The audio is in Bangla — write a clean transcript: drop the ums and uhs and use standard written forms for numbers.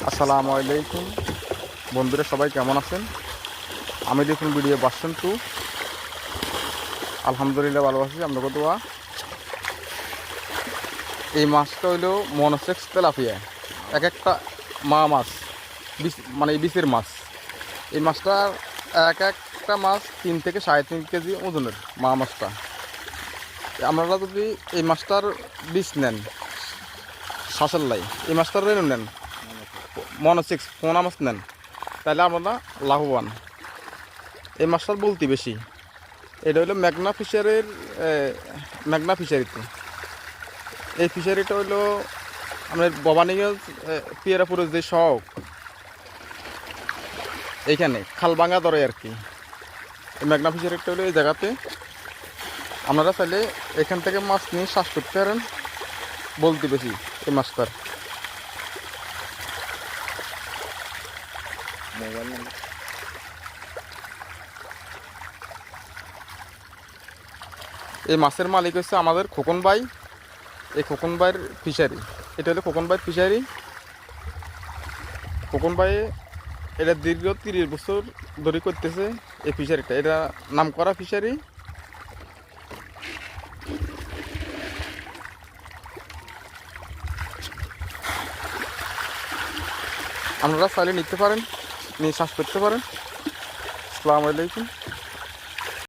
আসসালামু আলাইকুম বন্ধুরা, সবাই কেমন আছেন? আমি দেখুন ভিডিও ভার্সন 2। আলহামদুলিল্লাহ ভালো আছি, আমরা দোয়া। এই মাছটা হইল মনোসেক্স তেলাপিয়া, এক একটা মা মাছ, মানে বিচের মাছ। এই মাছটা এক একটা মাছ 3 থেকে 3.5 কেজি ওজনের মা মাছটা। আপনারা যদি এই মাছটার বীজ নেন, শ্বাসের লাই এই মাছটার রেনু নেন, মনোসেক্স পোনা মাছ নেন, তাহলে আপনারা লাভবান। এই মাছটার বলতি বেশি। এটা হলো মেঘনা ফিশারিতে। এই ফিশারিটা হইলো আমাদের ভবানীগঞ্জ পিয়ারাপুরের যে শখ, এইখানে খালভাঙা ধরে আর কি। এই মেঘনা ফিশারিটা হলো এই জায়গাতে। আপনারা চাইলে এখান থেকে মাছ নিয়ে চাষ করতে পারেন, বলতি বেশি এই মাছটার। এই মাছের মালিক হচ্ছে আমাদের খোকন ভাই। এই খোকন ভাইয়ের ফিশারি, এটা হলো খোকন ভাইয়ের ফিশারি। খোকন ভাই এটা দীর্ঘ 30 বছর ধরে করতেছে এই ফিশারিটা। এটা নাম করা ফিশারি। আপনারা চাইলে নিতে পারেন, নিয়ে চাষ করতে পারেন। আসসালামু আলাইকুম।